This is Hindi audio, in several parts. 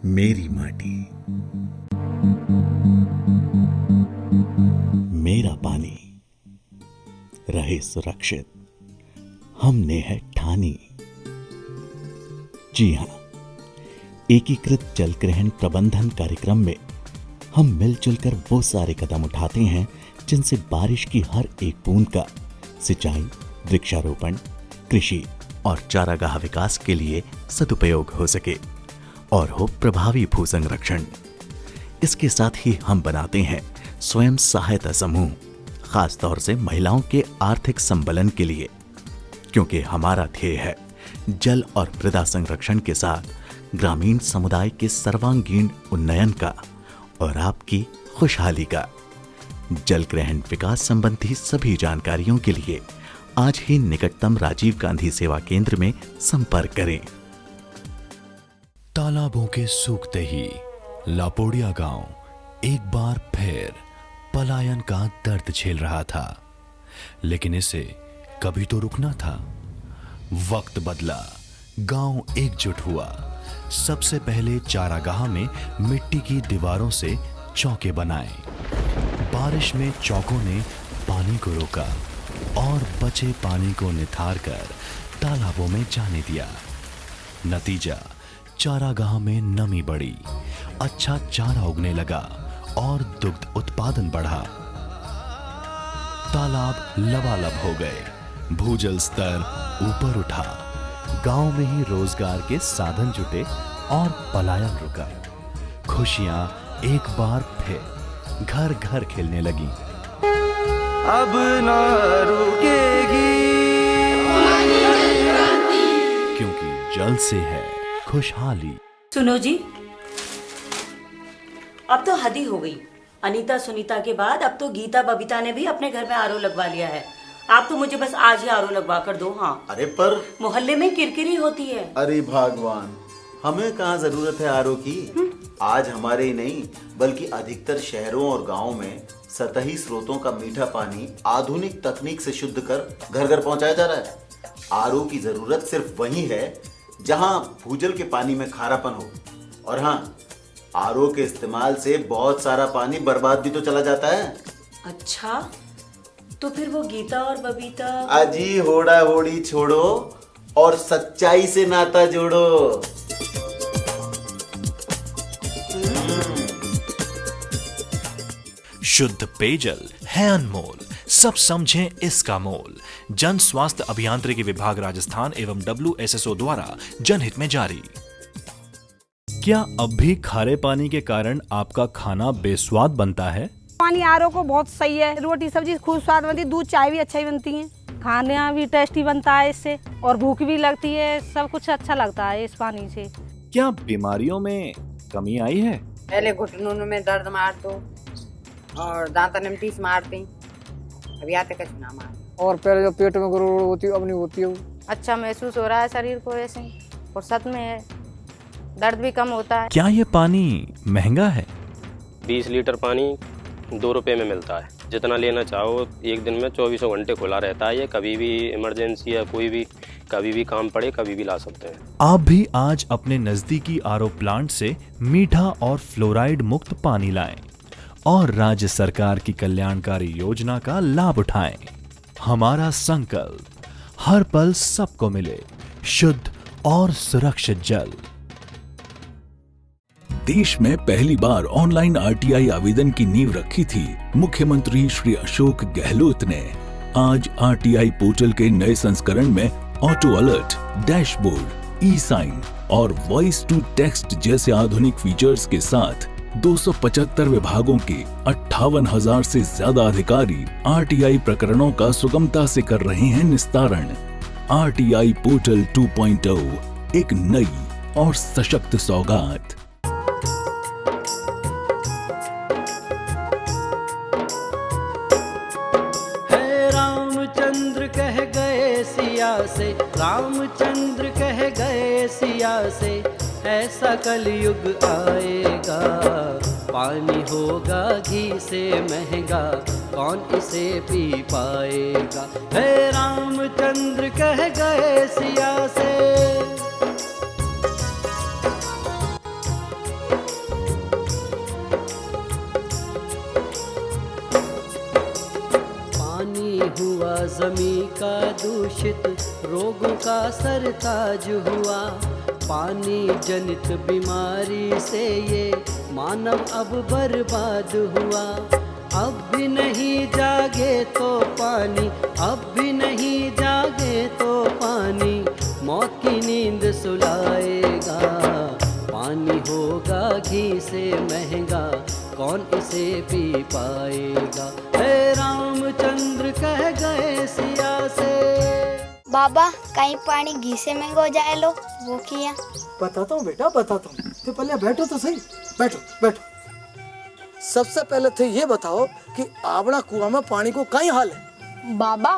मेरी माटी, मेरा पानी, रहे सुरक्षित हमने है ठानी। जी हां, एकीकृत जल ग्रहण प्रबंधन कार्यक्रम में हम मिलजुल कर वो सारे कदम उठाते हैं जिनसे बारिश की हर एक बूंद का सिंचाई, वृक्षारोपण, कृषि और चारागाह विकास के लिए सदुपयोग हो सके और हो प्रभावी भू संरक्षण। इसके साथ ही हम बनाते हैं स्वयं सहायता समूह, खास तौर से महिलाओं के आर्थिक संबलन के लिए, क्योंकि हमारा ध्येय है जल और मृदा संरक्षण के साथ ग्रामीण समुदाय के सर्वांगीण उन्नयन का और आपकी खुशहाली का। जल ग्रहण विकास संबंधी सभी जानकारियों के लिए आज ही निकटतम राजीव गांधी सेवा केंद्र में संपर्क करें। तालाबों के सूखते ही लापोड़िया गांव एक बार फिर पलायन का दर्द झेल रहा था, लेकिन इसे कभी तो रुकना था। वक्त बदला, गांव एकजुट हुआ। सबसे पहले चारागाह में मिट्टी की दीवारों से चौके बनाए। बारिश में चौकों ने पानी को रोका और बचे पानी को निथार कर तालाबों में जाने दिया। नतीजा, चारागाह में नमी बढ़ी, अच्छा चारा उगने लगा और दुग्ध उत्पादन बढ़ा। तालाब लबालब हो गए, भूजल स्तर ऊपर उठा, गांव में ही रोजगार के साधन जुटे और पलायन रुका। खुशियां एक बार फिर घर घर खेलने लगी। अब न रुकेगी, क्योंकि जल से है खुशहाली। सुनो जी, अब तो हद ही हो गई। अनीता सुनीता के बाद अब तो गीता बबीता ने भी अपने घर में आरओ लगवा लिया है। आप तो मुझे बस आज ही आरओ लगवा कर दो। हाँ, अरे पर मोहल्ले में किरकिरी होती है। अरे भगवान, हमें कहाँ जरूरत है आरओ की। आज हमारे ही नहीं बल्कि अधिकतर शहरों और गांवों में सतही स्रोतों का मीठा पानी आधुनिक तकनीक से शुद्ध कर घर घर पहुंचाया जा रहा है। आरओ की जरूरत सिर्फ वहीं है जहां भूजल के पानी में खारापन हो। और हाँ, आरओ के इस्तेमाल से बहुत सारा पानी बर्बाद भी तो चला जाता है। अच्छा, तो फिर वो गीता और बबीता अजी होड़ा होड़ी छोड़ो और सच्चाई से नाता जोड़ो। शुद्ध पेयजल है अनमोल, सब समझें इसका मोल। जन स्वास्थ्य अभियांत्रिकी विभाग राजस्थान एवं WSSO द्वारा जनहित में जारी। क्या अब भी खारे पानी के कारण आपका खाना बेस्वाद बनता है? पानी आरओ को बहुत सही है, रोटी सब्जी खूब स्वाद बनती है, दूध चाय भी अच्छा ही बनती है, खाना भी टेस्टी बनता है इससे, और भूख भी लगती है, सब कुछ अच्छा लगता है इस पानी से। क्या बीमारियों में कमी आई है? पहले घुटनों में दर्द मार दो और दांतन में टीस मारते, अभी आते कुछ ना मार। और पहले जो पेट में गड़बड़ होती है अब नहीं होती है। अच्छा महसूस हो रहा है शरीर को, ऐसे फुर्सत में है, दर्द भी कम होता है। क्या ये पानी महंगा है? 20 लीटर पानी 2 रुपए में मिलता है। जितना लेना चाहो, एक दिन में 24 घंटे खुला रहता है। ये कभी भी इमरजेंसी या कोई भी कभी भी काम पड़े कभी भी ला सकते हैं। आप भी आज अपने नजदीकी आरओ प्लांट से मीठा और फ्लोराइड मुक्त पानी लाएं और राज्य सरकार की कल्याणकारी योजना का लाभ उठाएं। हमारा संकल्प, हर पल सबको मिले शुद्ध और सुरक्षित जल। देश में पहली बार ऑनलाइन आरटीआई आवेदन की नींव रखी थी मुख्यमंत्री श्री अशोक गहलोत ने। आज आरटीआई पोर्टल के नए संस्करण में ऑटो अलर्ट, डैशबोर्ड, ई साइन और वॉइस टू टेक्स्ट जैसे आधुनिक फीचर्स के साथ 275 विभागों के 58,000 से ज्यादा अधिकारी आरटीआई प्रकरणों का सुगमता से कर रहे हैं निस्तारण। आरटीआई पोर्टल 2.0 एक नई और सशक्त सौगात। रामचंद्र कह गए सिया से, रामचंद्र कह गए सिया से, ऐसा कलयुग आएगा, पानी होगा घी से महंगा, कौन इसे पी पाएगा। हे रामचंद्र कह गए सिया से। जमी का दूषित रोगों का सरताज हुआ। पानी जनित बीमारी से ये मानव अब बर्बाद हुआ। अब भी नहीं जागे तो पानी, अब भी नहीं जागे तो पानी मौत की नींद सुलाएगा। पानी होगा घी से महंगा, कौन इसे पी पाएगा। हे रामचंद्र कह गए सिया से। बाबा कहीं पानी घी से महंगा हो जाए लो, वो किया। बताता हूँ बेटा, बताता हूँ। तो पहले बैठो तो सही, बैठो बैठो। सबसे पहले तो ये बताओ कि आवड़ा कुआं में पानी को कहीं हाल है। बाबा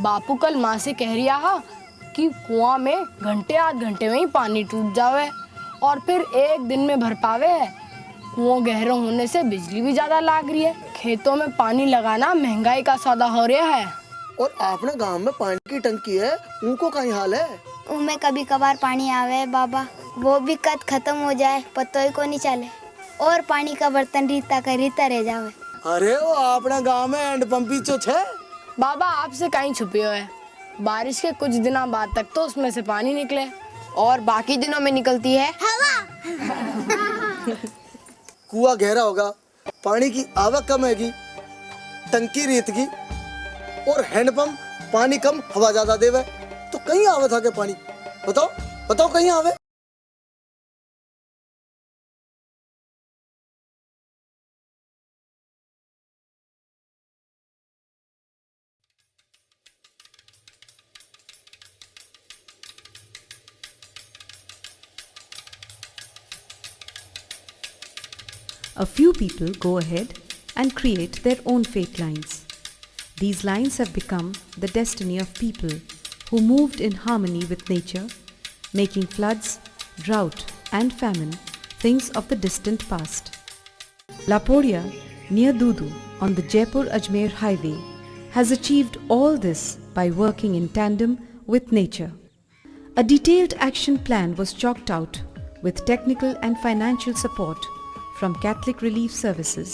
बापू कल माँ से कह रिया हा कि कुआं में घंटे आध घंटे में ही पानी टूट जावे और फिर एक दिन में भर पावे है। कुआं गहरा होने से बिजली भी ज्यादा लाग रही है। खेतों में पानी लगाना महंगाई का सौदा हो रहा है। और अपने गांव में पानी की टंकी है, उनको कहीं हाल है। उनमें कभी कभार पानी आवे बाबा, वो भी कद खत्म हो जाए पतो ही को नहीं चले, और पानी का बर्तन रीता का रीता रह जावे। अरे वो अपने गांव में हैंड पंप ही तो है। बाबा आपसे कहीं छुपे हुए है। बारिश के कुछ दिनों बाद तक तो उसमें से पानी निकले और बाकी दिनों में निकलती है हवा। कुआं गहरा होगा, पानी की आवक कम होगी, टंकी रेत की, और हैंडपंप पानी कम हवा ज्यादा देवे, तो कहीं आवे था के पानी। बताओ बताओ कहीं आवे। A few people go ahead and create their own fate lines. These lines have become the destiny of people who moved in harmony with nature, making floods, drought, and famine things of the distant past. Lapodia, near Dudu on the Jaipur-Ajmer highway, has achieved all this by working in tandem with nature. A detailed action plan was chalked out with technical and financial support from Catholic Relief Services.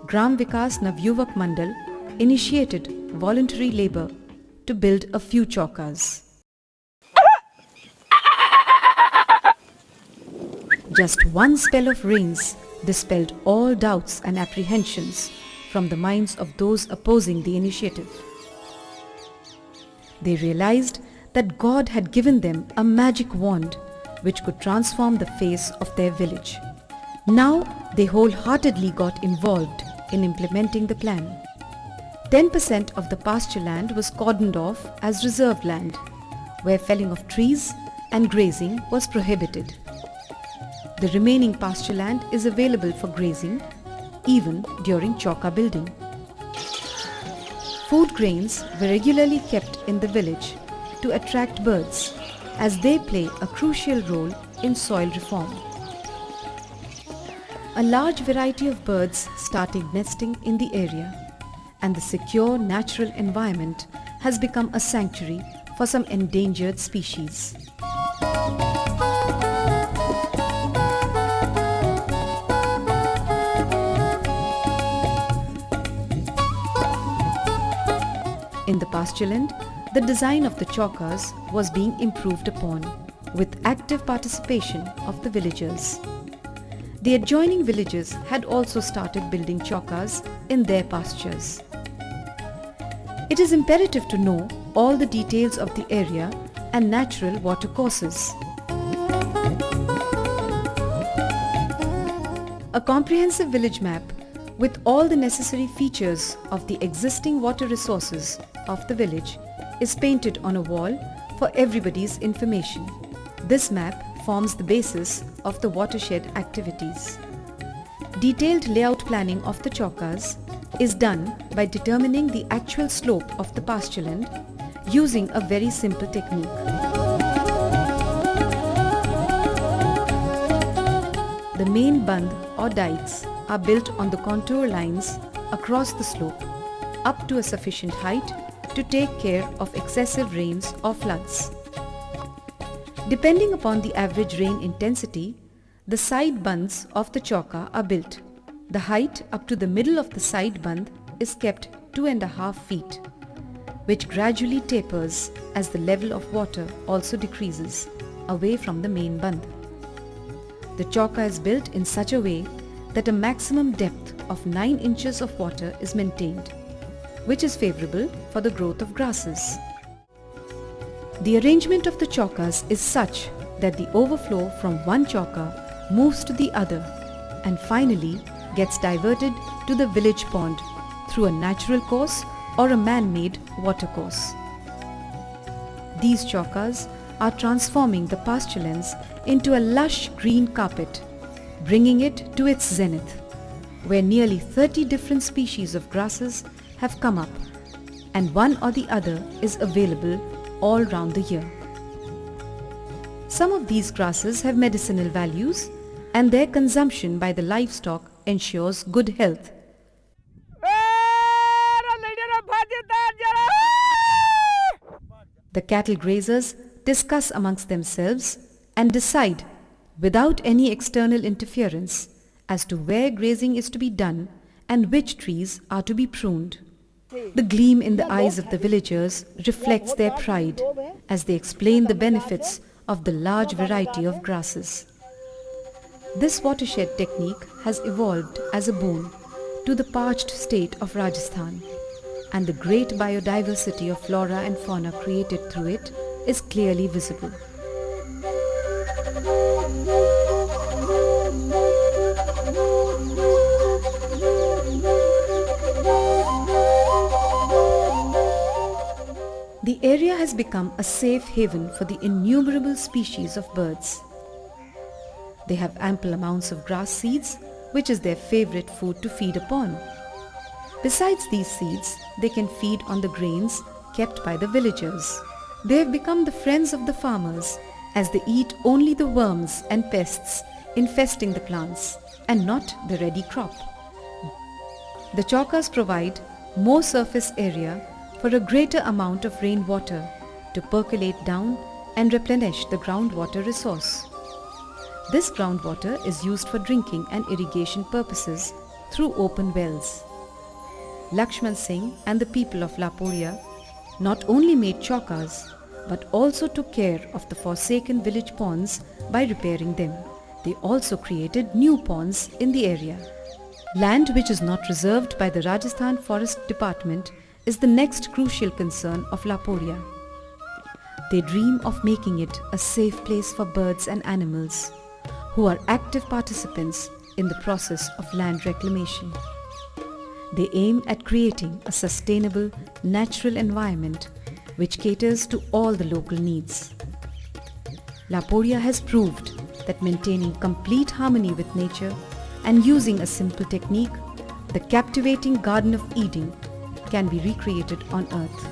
Gram Vikas Navyuvak Mandal initiated voluntary labor to build a few chaukas. Just one spell of rains dispelled all doubts and apprehensions from the minds of those opposing the initiative. They realized that God had given them a magic wand which could transform the face of their village. Now they wholeheartedly got involved in implementing the plan. 10% of the pasture land was cordoned off as reserve land, where felling of trees and grazing was prohibited. The remaining pasture land is available for grazing even during chauka building. Food grains were regularly kept in the village to attract birds, as they play a crucial role in soil reform. A large variety of birds started nesting in the area, and the secure natural environment has become a sanctuary for some endangered species. In the pastureland, the design of the chaukas was being improved upon with active participation of the villagers. The adjoining villages had also started building chaukas in their pastures. It is imperative to know all the details of the area and natural watercourses. A comprehensive village map with all the necessary features of the existing water resources of the village is painted on a wall for everybody's information. This map forms the basis of the watershed activities. Detailed layout planning of the chaukas is done by determining the actual slope of the pastureland using a very simple technique. The main bandh or dikes are built on the contour lines across the slope up to a sufficient height to take care of excessive rains or floods. Depending upon the average rain intensity, the side bandhs of the chauka are built. The height up to the middle of the side bandh is kept 2.5 feet. which gradually tapers as the level of water also decreases away from the main band. The chauka is built in such a way that a maximum depth of 9 inches of water is maintained, which is favorable for the growth of grasses. The arrangement of the chaukas is such that the overflow from one chauka moves to the other and finally gets diverted to the village pond through a natural course or a man-made watercourse. These chaukas are transforming the pasturelands into a lush green carpet, bringing it to its zenith, where nearly 30 different species of grasses have come up, and one or the other is available all round the year. Some of these grasses have medicinal values, and their consumption by the livestock ensures good health. The cattle grazers discuss amongst themselves and decide, without any external interference, as to where grazing is to be done and which trees are to be pruned. The gleam in the eyes of the villagers reflects their pride as they explain the benefits of the large variety of grasses. This watershed technique has evolved as a boon to the parched state of Rajasthan, and the great biodiversity of flora and fauna created through it is clearly visible. The area has become a safe haven for the innumerable species of birds. They have ample amounts of grass seeds, which is their favorite food to feed upon. Besides these seeds, they can feed on the grains kept by the villagers. They have become the friends of the farmers as they eat only the worms and pests infesting the plants and not the ready crop. The chaukas provide more surface area for a greater amount of rainwater to percolate down and replenish the groundwater resource. This groundwater is used for drinking and irrigation purposes through open wells. Lakshman Singh and the people of Laporia not only made chaukas but also took care of the forsaken village ponds by repairing them. They also created new ponds in the area. Land which is not reserved by the Rajasthan Forest Department is the next crucial concern of Laporia. They dream of making it a safe place for birds and animals who are active participants in the process of land reclamation. They aim at creating a sustainable, natural environment which caters to all the local needs. Laporia has proved that maintaining complete harmony with nature and using a simple technique, the captivating Garden of Eden can be recreated on earth.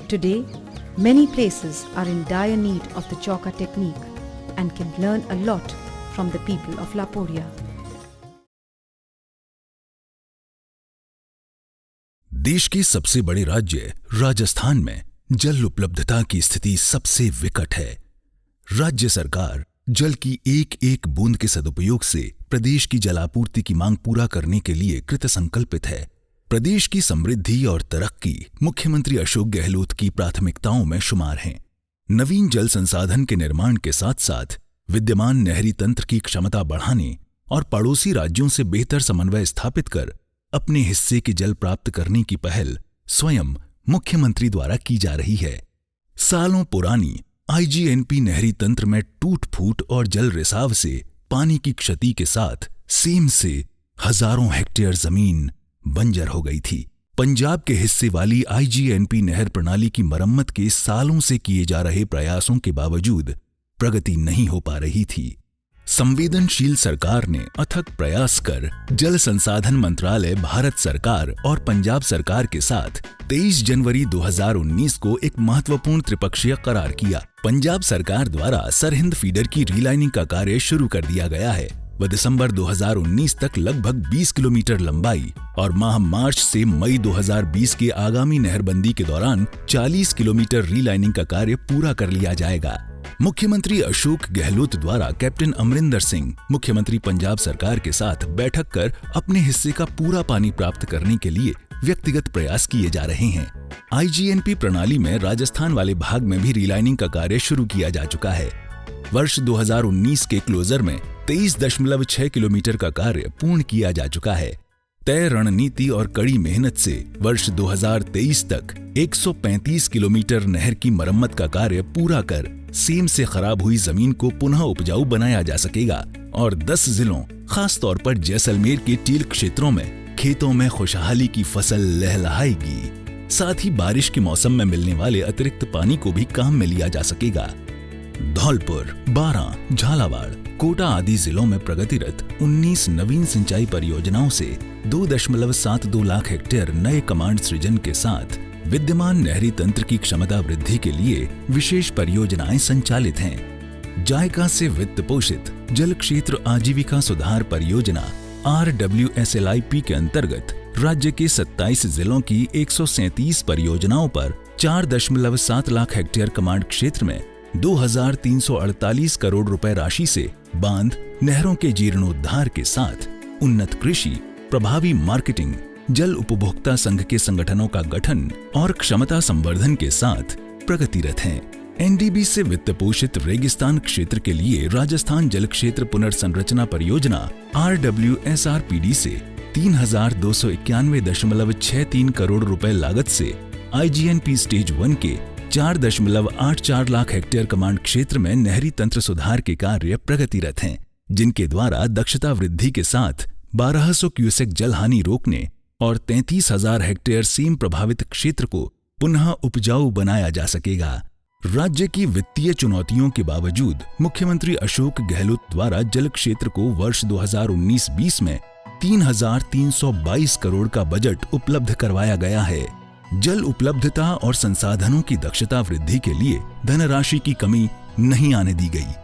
Today, many places are in dire need of the chauka technique and can learn a lot from the people of Laporia. देश के सबसे बड़े राज्य राजस्थान में जल उपलब्धता की स्थिति सबसे विकट है। राज्य सरकार जल की एक एक बूंद के सदुपयोग से प्रदेश की जलापूर्ति की मांग पूरा करने के लिए कृतसंकल्पित है। प्रदेश की समृद्धि और तरक्की मुख्यमंत्री अशोक गहलोत की प्राथमिकताओं में शुमार हैं। नवीन जल संसाधन के निर्माण के साथ साथ विद्यमान नहरी तंत्र की क्षमता बढ़ाने और पड़ोसी राज्यों से बेहतर समन्वय स्थापित कर अपने हिस्से के जल प्राप्त करने की पहल स्वयं मुख्यमंत्री द्वारा की जा रही है। सालों पुरानी आईजीएनपी नहरी तंत्र में टूट फूट और जल रिसाव से पानी की क्षति के साथ सेम से हजारों हेक्टेयर जमीन बंजर हो गई थी। पंजाब के हिस्से वाली आईजीएनपी नहर प्रणाली की मरम्मत के सालों से किए जा रहे प्रयासों के बावजूद प्रगति नहीं हो पा रही थी। संवेदनशील सरकार ने अथक प्रयास कर जल संसाधन मंत्रालय भारत सरकार और पंजाब सरकार के साथ 23 जनवरी 2019 को एक महत्वपूर्ण त्रिपक्षीय करार किया। पंजाब सरकार द्वारा सरहिंद फीडर की रीलाइनिंग का कार्य शुरू कर दिया गया है व दिसंबर 2019 तक लगभग 20 किलोमीटर लंबाई और माह मार्च से मई 2020 के आगामी नहरबंदी के दौरान 40 किलोमीटर रीलाइनिंग का कार्य पूरा कर लिया जाएगा। मुख्यमंत्री अशोक गहलोत द्वारा कैप्टन अमरिंदर सिंह मुख्यमंत्री पंजाब सरकार के साथ बैठक कर अपने हिस्से का पूरा पानी प्राप्त करने के लिए व्यक्तिगत प्रयास किए जा रहे हैं। आईजीएनपी प्रणाली में राजस्थान वाले भाग में भी रिलाइनिंग का कार्य शुरू किया जा चुका है। वर्ष 2019 के क्लोजर में 23.6 किलोमीटर का कार्य पूर्ण किया जा चुका है। तय रणनीति और कड़ी मेहनत से वर्ष 2023 तक 135 किलोमीटर नहर की मरम्मत का कार्य पूरा कर सेम से खराब हुई जमीन को पुनः उपजाऊ बनाया जा सकेगा और 10 जिलों खास तौर पर जैसलमेर के टील क्षेत्रों में खेतों में खुशहाली की फसल लहलहाएगी। साथ ही बारिश के मौसम में मिलने वाले अतिरिक्त पानी को भी काम में लिया जा सकेगा। धौलपुर, बारां, झालावाड़, कोटा आदि जिलों में प्रगतिरत 19 नवीन सिंचाई परियोजनाओं से 2.72 लाख हेक्टेयर नए कमांड सृजन के साथ विद्यमान नहरी तंत्र की क्षमता वृद्धि के लिए विशेष परियोजनाएं संचालित हैं। जायका से वित्त पोषित जल क्षेत्र आजीविका सुधार परियोजना RWSLIP के अंतर्गत राज्य के 27 जिलों की 137 परियोजनाओं पर 4.7 लाख हेक्टेयर कमांड क्षेत्र में 2,348 करोड़ रुपए राशि से बांध, नहरों के जीर्णोद्धार के साथ उन्नत कृषि, प्रभावी मार्केटिंग, जल उपभोक्ता संघ के संगठनों का गठन और क्षमता संवर्धन के साथ प्रगतिरत हैं। एनडीबी से वित्त पोषित रेगिस्तान क्षेत्र के लिए राजस्थान जल क्षेत्र पुनर्संरचना परियोजना RWSRPD से 3,291.63 करोड़ रुपए लागत से IGNP स्टेज 1 के 4.84 लाख हेक्टेयर कमांड क्षेत्र में नहरी तंत्र सुधार के कार्य प्रगतिरत हैं, जिनके द्वारा दक्षता वृद्धि के साथ 1200 क्यूसेक जल हानि रोकने और 33,000 हेक्टेयर सीम प्रभावित क्षेत्र को पुनः उपजाऊ बनाया जा सकेगा। राज्य की वित्तीय चुनौतियों के बावजूद मुख्यमंत्री अशोक गहलोत द्वारा जल क्षेत्र को वर्ष 2019-20 में 3,322 करोड़ का बजट उपलब्ध करवाया गया है। जल उपलब्धता और संसाधनों की दक्षता वृद्धि के लिए धनराशि की कमी नहीं आने दी गई।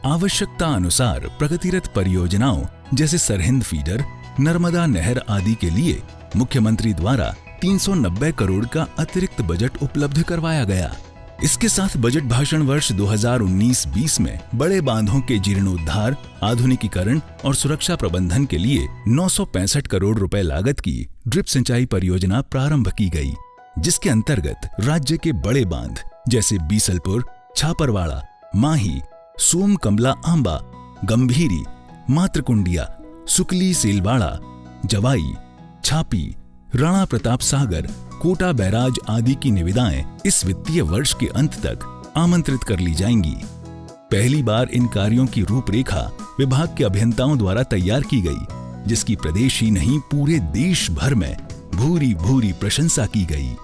आवश्यकता अनुसार प्रगतिरत परियोजनाओं जैसे सरहिंद फीडर, नर्मदा नहर आदि के लिए मुख्यमंत्री द्वारा 390 करोड़ का अतिरिक्त बजट उपलब्ध करवाया गया। इसके साथ बजट भाषण वर्ष 2019-20 में बड़े बांधों के जीर्णोद्धार, आधुनिकीकरण और सुरक्षा प्रबंधन के लिए 965 करोड़ रुपए लागत की ड्रिप सिंचाई परियोजना प्रारंभ की गई, जिसके अंतर्गत राज्य के बड़े बांध जैसे बीसलपुर, छापरवाड़ा, माही, सोम कमला आंबा, गंभीरी, मात्रकुंडिया, सुकली सेलवाड़ा, जवाई, छापी, राणा प्रताप सागर, कोटा बैराज आदि की निविदाएं इस वित्तीय वर्ष के अंत तक आमंत्रित कर ली जाएंगी। पहली बार इन कार्यों की रूपरेखा विभाग के अभियंताओं द्वारा तैयार की गई, जिसकी प्रदेश ही नहीं पूरे देश भर में भूरी भूरी प्रशंसा की गई।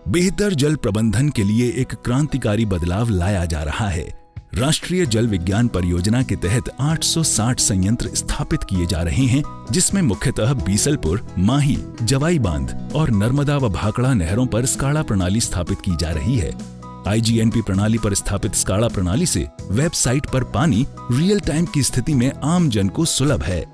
बेहतर जल प्रबंधन के लिए एक क्रांतिकारी बदलाव लाया जा रहा है। राष्ट्रीय जल विज्ञान परियोजना के तहत 860 संयंत्र स्थापित किए जा रहे हैं, जिसमें मुख्यतः बीसलपुर, माही, जवाई बांध और नर्मदा व भाखड़ा नहरों पर स्काड़ा प्रणाली स्थापित की जा रही है। IGNP प्रणाली पर स्थापित स्काड़ा प्रणाली से वेबसाइट पर पानी रियल टाइम की स्थिति में आम जन को सुलभ है।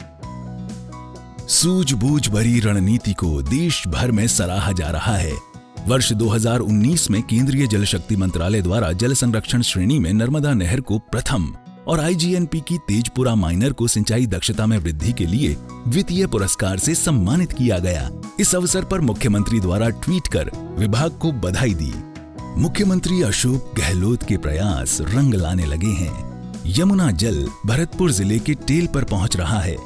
सूझबूझ भरी रणनीति को देश भर में सराहा जा रहा है। वर्ष 2019 में केंद्रीय जल शक्ति मंत्रालय द्वारा जल संरक्षण श्रेणी में नर्मदा नहर को प्रथम और IGNP की तेजपुरा माइनर को सिंचाई दक्षता में वृद्धि के लिए द्वितीय पुरस्कार से सम्मानित किया गया। इस अवसर पर मुख्यमंत्री द्वारा ट्वीट कर विभाग को बधाई दी। मुख्यमंत्री अशोक गहलोत के प्रयास रंग लाने लगे हैं। यमुना जल भरतपुर जिले के टेल पर पहुंच रहा है।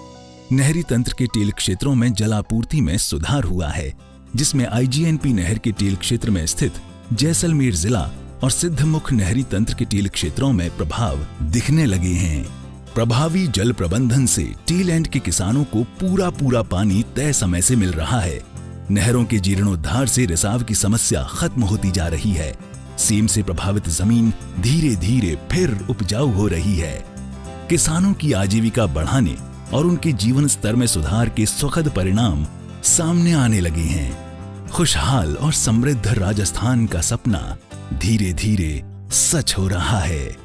नहरी तंत्र के टेल क्षेत्रों में जलापूर्ति में सुधार हुआ है, जिसमें IGNP नहर के टेल क्षेत्र में स्थित जैसलमेर जिला और सिद्धमुख नहरी तंत्र के टेल क्षेत्रों में प्रभाव दिखने लगे हैं। प्रभावी जल प्रबंधन से टेल एंड के किसानों को पूरा पानी तय समय से मिल रहा है। नहरों के जीर्णोद्धार से रिसाव की समस्या खत्म होती जा रही है। सीम से प्रभावित जमीन धीरे धीरे फिर उपजाऊ हो रही है। किसानों की आजीविका बढ़ाने और उनके जीवन स्तर में सुधार के सुखद परिणाम सामने आने लगे हैं। खुशहाल और समृद्ध राजस्थान का सपना धीरे धीरे सच हो रहा है।